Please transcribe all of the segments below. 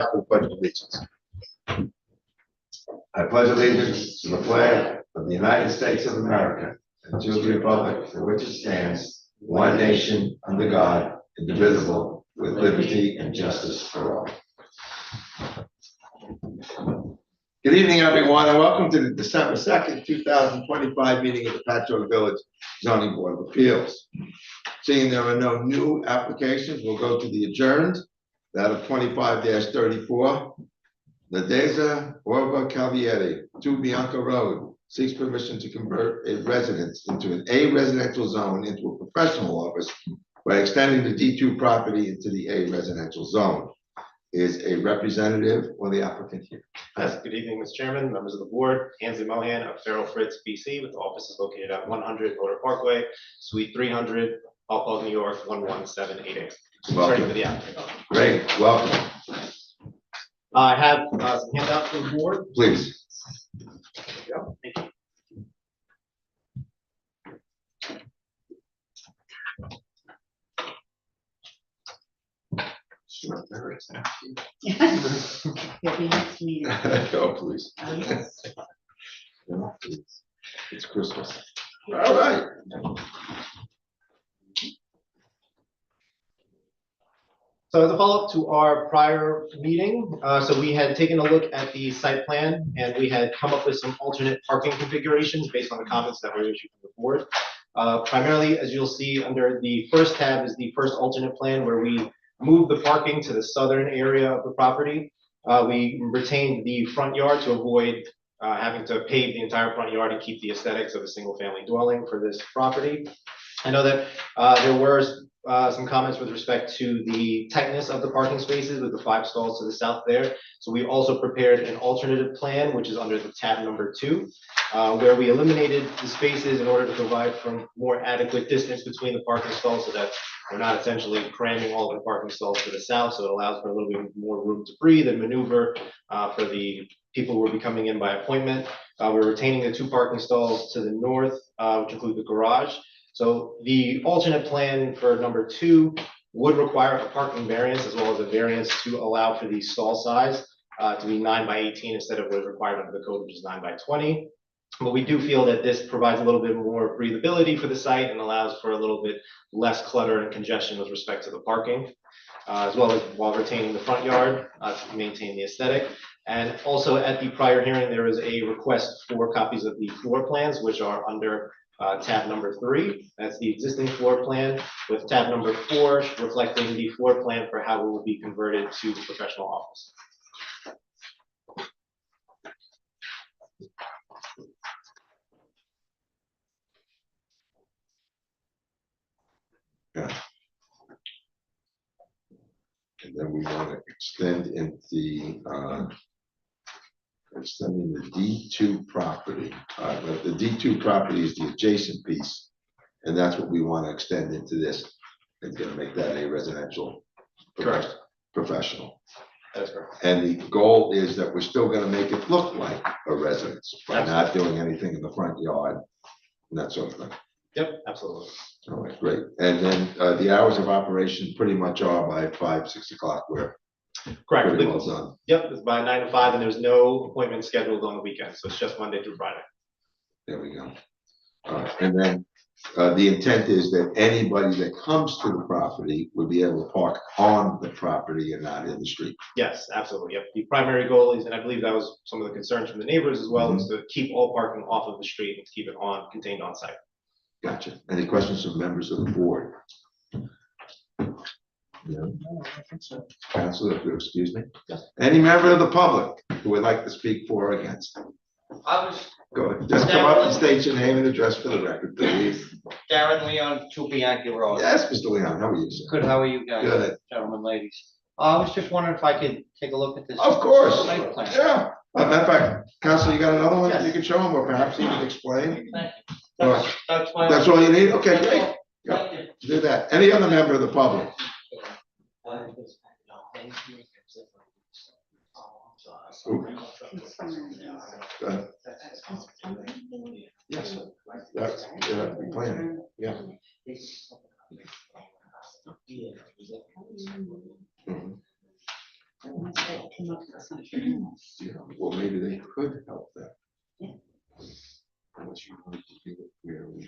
I pledge allegiance. I pledge allegiance to the flag of the United States of America and to the republic for which it stands, one nation, under God, indivisible, with liberty and justice for all. Good evening, everyone, and welcome to the December 2nd, 2025 meeting of the Patchogue Village Zoning Board of Appeals. Seeing there are no new applications, we'll go to the adjourned. That of 25-34. Nadeza Orva Calvieri, 2 Bianca Road, seeks permission to convert a residence into an A residential zone into a professional office by extending the D2 property into the A residential zone. Is a representative or the applicant here? Yes, good evening, Mr. Chairman, members of the board. Ansley Mohan of Farrell Fritz, BC, with offices located at 100 Motor Parkway, Suite 300, Hopewell, New York, 11788. Starting with the applicant. Great, welcome. I have some handouts for the board. Please. There you go. Thank you. Sure, there is. You'll be next meeting. Go, please. Oh, yes. Go, please. It's Christmas. All right. So as a follow-up to our prior meeting, so we had taken a look at the site plan and we had come up with some alternate parking configurations based on the comments that were issued from the board. Primarily, as you'll see under the first tab is the first alternate plan where we moved the parking to the southern area of the property. We retained the front yard to avoid having to pave the entire front yard and keep the aesthetics of a single family dwelling for this property. I know that there were some comments with respect to the tightness of the parking spaces with the 5 stalls to the south there. So we also prepared an alternative plan, which is under the tab number 2, where we eliminated the spaces in order to provide for more adequate distance between the parking stalls so that we're not essentially cramming all of the parking stalls to the south. So it allows for a little bit more room to breathe and maneuver for the people who will be coming in by appointment. We're retaining the 2 parking stalls to the north, which include the garage. So the alternate plan for number 2 would require a parking variance as well as a variance to allow for the stall size to be 9 by 18 instead of what is required under the code, which is 9 by 20. But we do feel that this provides a little bit more breathability for the site and allows for a little bit less clutter and congestion with respect to the parking, as well as while retaining the front yard to maintain the aesthetic. And also at the prior hearing, there was a request for copies of the floor plans, which are under tab number 3, that's the existing floor plan, with tab number 4 reflecting the floor plan for how it will be converted to the professional office. Yeah. And then we want to extend into the extending the D2 property. But the D2 property is the adjacent piece, and that's what we want to extend into this. It's going to make that a residential professional. That's correct. And the goal is that we're still going to make it look like a residence by not doing anything in the front yard and that sort of thing. Yep, absolutely. All right, great. And then the hours of operation pretty much are by 5, 6 o'clock. We're Correct. pretty well done. Yep, it's by 9 to 5, and there's no appointment scheduled on the weekend, so it's just Monday through Friday. There we go. And then the intent is that anybody that comes to the property would be able to park on the property and not in the street. Yes, absolutely. Yep. The primary goal is, and I believe that was some of the concerns from the neighbors as well, is to keep all parking off of the street and to keep it contained on site. Gotcha. Any questions from members of the board? No? Councilor, if you'll excuse me. Yes. Any member of the public who would like to speak for or against? Go ahead. Just come up and state your name and address for the record, please. Darren Leon, 2 Bianchi Road. Yes, Mr. Leon, how are you, sir? Good, how are you guys? Good. Gentlemen, ladies. I was just wondering if I could take a look at this. Of course. Site plan. Yeah. Matter of fact, Council, you got another one that Yes. you can show them or perhaps even explain? Thank you. All right. That's my. That's all you need? Okay, great. Thank you. Do that. Any other member of the public? Ooh. Go ahead. Yes, that's the plan. Yeah. Mhm. come up with something else. You know, well, maybe they could help that. Yeah. Unless you want to do it where we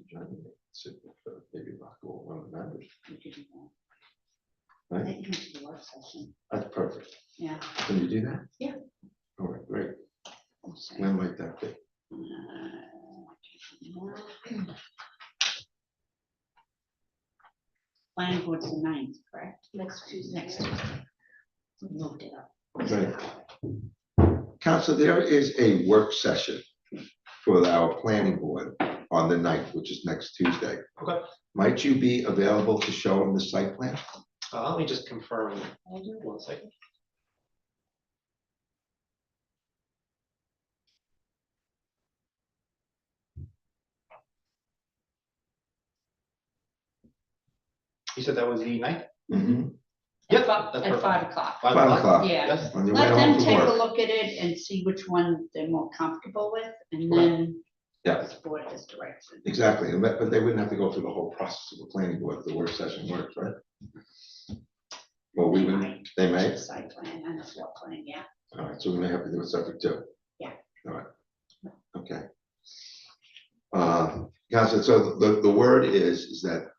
adjourn it, sit with, maybe rock all one of the members. We could do that. Right? They can do the work session, That's perfect. yeah. Can you do that? Yeah. All right, great. I'm sorry. When might that be? Planning board's the 9th, correct? Next Tuesday. Next Tuesday. We moved it up. Great. Council, there is a work session for our planning board on the 9th, which is next Tuesday. Okay. Might you be available to show them the site plan? Let me just confirm 1 second. You said that was the 9th? Mhm. Yep, that's At perfect. 5 o'clock. 5 o'clock. Yeah. Yes. On your way Let home them from take a work. look at it and see which one they're more comfortable with, and Okay. then Yeah. this board has direction. Exactly, and but they wouldn't have to go through the whole process of the planning board if the work session works, right? Well, we would, might. they may, Site plan and a floor plan, yeah. all right, so we may have to do it subject to. Yeah. All right, okay. Council, so the word is that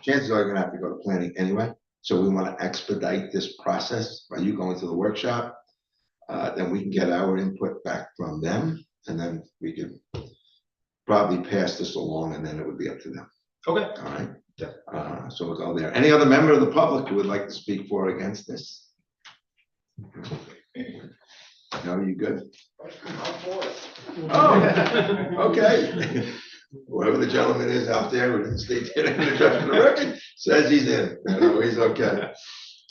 chances are you're gonna have to go to planning anyway, so we wanna expedite this process by you going to the workshop. Then we can get our input back from them, and then we can probably pass this along, and then it would be up to them. Okay. All right. Yeah. So we'll go there. Any other member of the public who would like to speak for or against this? No, you good? Oh, okay. Whoever the gentleman is out there who didn't state their name and address for the record, says he's in. No, he's okay.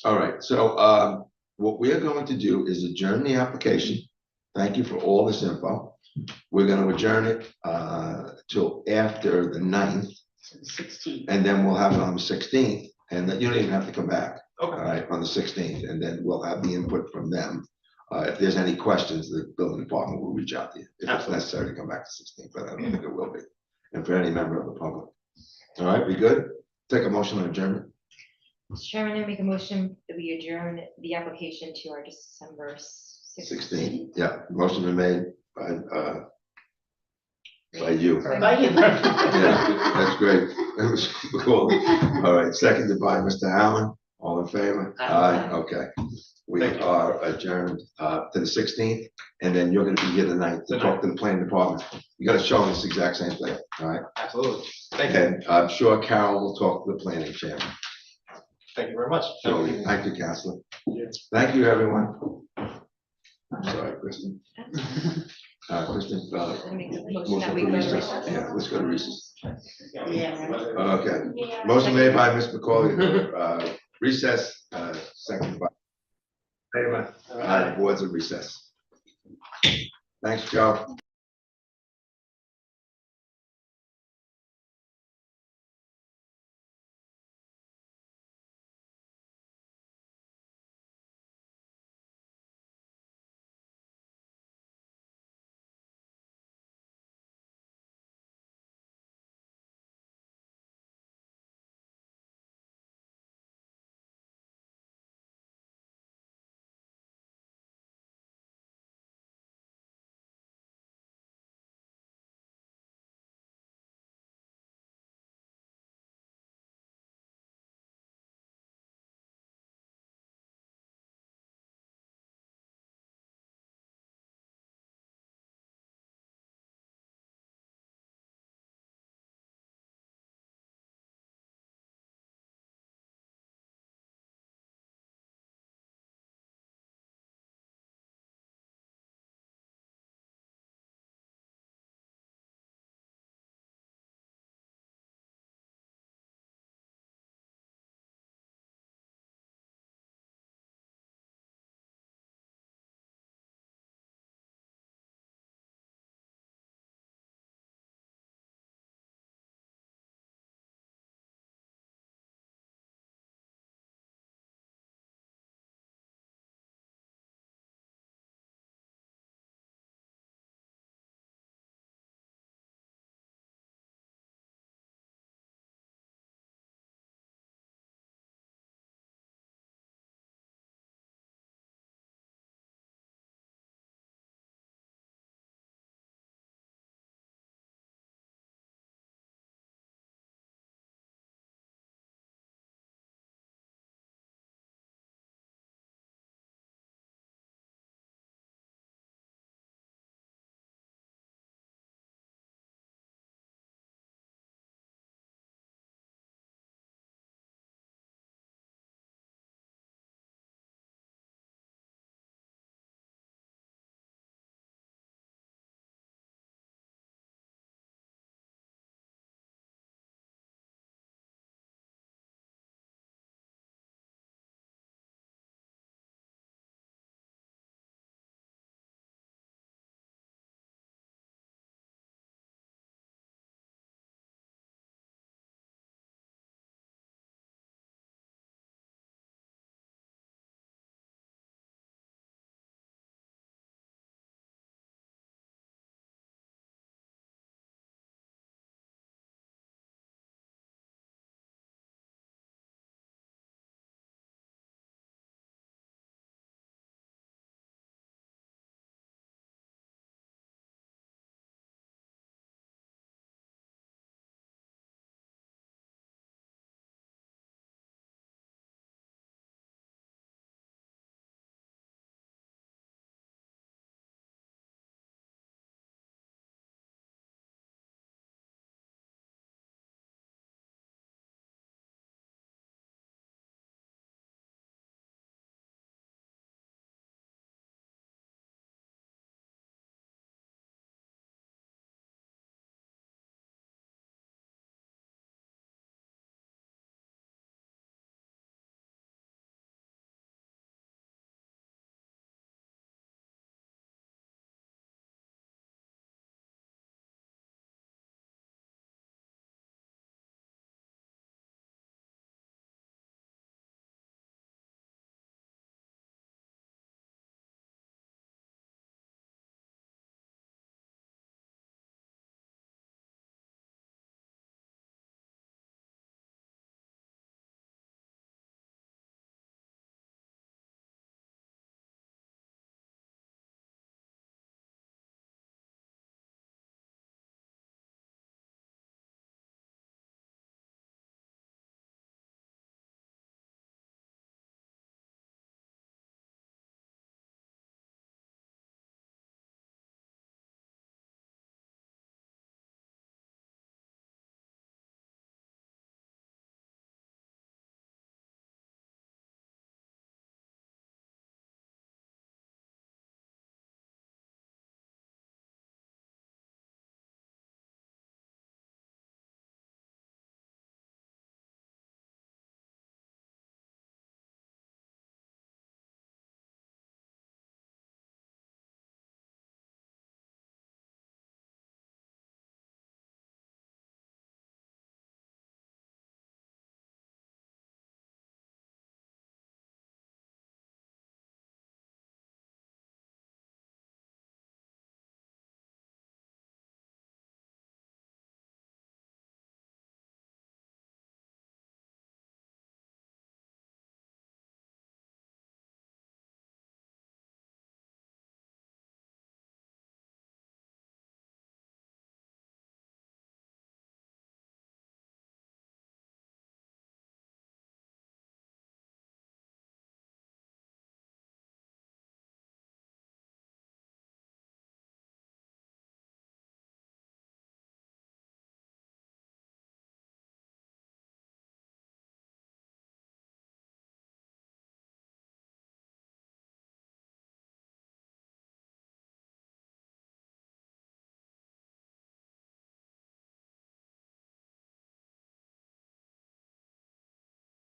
All right, so what we are going to do is adjourn the application. Thank you for all this info. We're gonna adjourn it till after the 9th, So the 16th. and then we'll have it on the 16th, and then you don't even have to come back. All Okay. right, on the 16th, and then we'll have the input from them. If there's any questions, the building department will reach out to you. If it's Absolutely. necessary to come back to 16th, but I don't think it will be. And for any member of the public. All right, we good? Take a motion on adjournment. Mr. Chairman, I make a motion that we adjourn the application to our December 16th, yeah, motion been made by you. Bye. Yeah, that's great. That was cool. All right, seconded by Mr. Allen. All in favor? Aye. Okay. We Thank you. are adjourned to the 16th, and then you're gonna be here tonight to The talk to the planning department. You gotta show them this exact same thing, all right? Absolutely. Thank you. And I'm sure Carol will talk to the planning chairman. Thank you very much. So, thank you, Counselor. Thank you, everyone. I'm sorry, Kristen. Kristen, I make the motion motion that we for go to recess. recess. Yeah, let's go to recess. Yeah, right. Okay. Motion made by Ms. McCauley, recess, second by. Boards of recess. Thanks, Joe.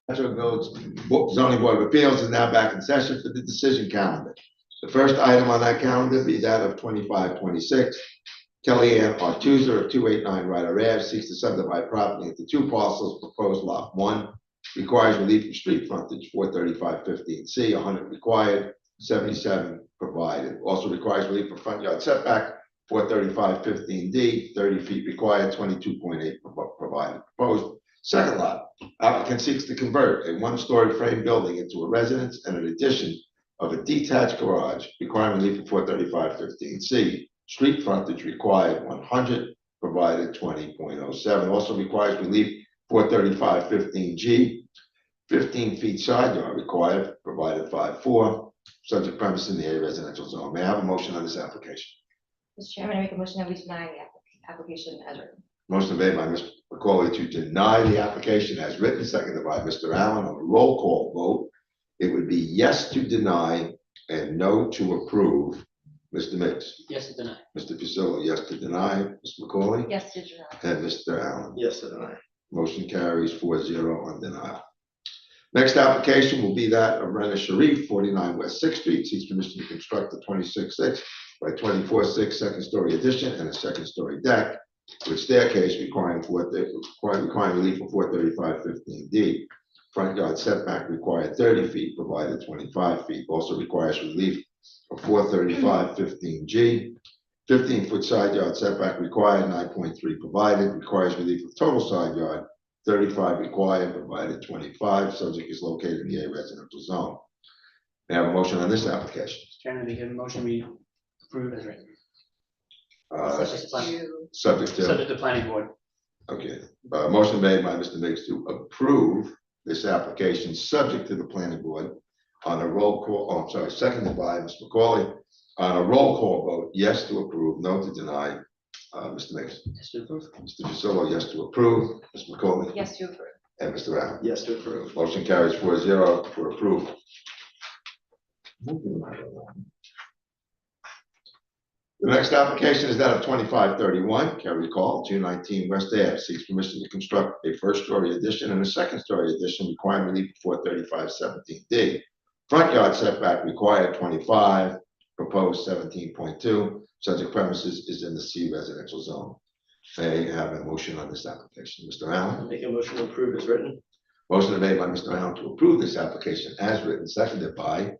Patchogue Village Zoning Board of Appeals is now back in session for the decision calendar. The first item on that calendar be that of 25-26. Kellyanne Artuza of 289 Ryder Ave seeks to subdivide property into two parcels. Proposed lot 1 requires relief from street frontage, 435-15C, 100 required, 77 provided. Also requires relief from front yard setback, 435-15D, 30 feet required, 22.8 provided. Proposed second lot, applicant seeks to convert a one-story frame building into a residence and an addition of a detached garage, requiring relief from 435-15C. Street frontage required 100, provided 20.07. Also requires relief 435-15G. 15 feet side yard required, provided 5.4. Subject premise in the A residential zone. May I have a motion on this application? Mr. Chairman, I make a motion that we deny the application as written. Motion made by Mr. McCauley to deny the application as written, seconded by Mr. Allen. On a roll call vote, it would be yes to deny and no to approve. Mr. Mix. Yes, to deny. Mr. Pasillo, yes to deny. Mr. McCauley. Yes, to deny. And Mr. Allen. Yes, to deny. Motion carries 4-0 on denial. Next application will be that of Rena Sharif, 49 West Sixth Street, seeks permission to construct a 26.6 by 24.6 second-story addition and a second-story deck with staircase requiring relief from 435-15D. Front yard setback required 30 feet, provided 25 feet. Also requires relief of 435-15G. 15-foot side yard setback required, 9.3 provided. Requires relief of total side yard, 35 required, provided 25. Subject is located in the A residential zone. May I have a motion on this application? Mr. Chairman, make a motion we approve as written. Subject to- Subject to, Subject to planning board. okay. Motion made by Mr. Miggs to approve this application, subject to the planning board on a roll call, oh, I'm sorry, seconded by Mr. McCauley. On a roll call vote, yes to approve, no to deny. Mr. Miggs. Yes, to approve. Mr. Pasillo, yes to approve. Mr. McCauley. Yes, to approve. And Mr. Allen. Yes, to approve. Motion carries 4-0 for approval. The next application is that of 2531, Kerry Call, 219 West Ave, seeks permission to construct a first-story addition and a second-story addition requiring relief for 435-17D. Front yard setback required 25, proposed 17.2. Subject premises is in the C residential zone. May I have a motion on this application? Mr. Allen? Make a motion to approve as written. Motion made by Mr. Allen to approve this application as written, seconded by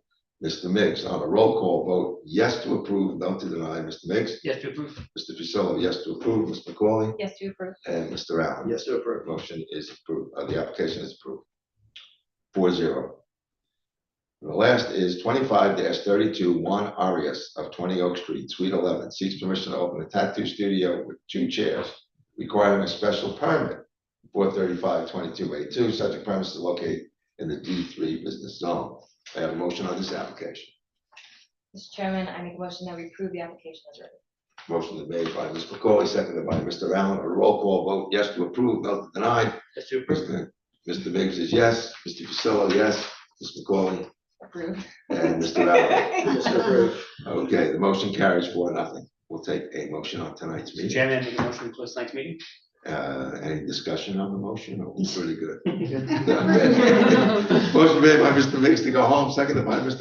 Mr. Miggs. On a roll call vote, yes to approve, no to deny. Mr. Miggs. Yes, to approve. Mr. Pasillo, yes to approve. Mr. McCauley. Yes, to approve. And Mr. Allen. Yes, to approve. Motion is approved. The application is approved. 4-0. The last is 25-32 Juan Arias of 20 Oak Street, Suite 11, seeks permission to open a tattoo studio with 2 chairs, requiring a special permit. 435-22A2. Subject premise is located in the D3 business zone. I have a motion on this application. Mr. Chairman, I make a motion that we approve the application as written. Motion is made by Mr. McCauley, seconded by Mr. Allen. A roll call vote, yes to approve, no to deny. Yes, to approve. Mr. Miggs is yes. Mr. Pasillo, yes. Mr. McCauley Approve. and Mr. Allen. Yes, to approve. Okay, the motion carries 4-0. We'll take a motion on tonight's Mr. meeting. Chairman, make a motion to close tonight's meeting. Any discussion on the motion? Or we're pretty good. Motion made by Mr. Miggs to go home, seconded by Mr.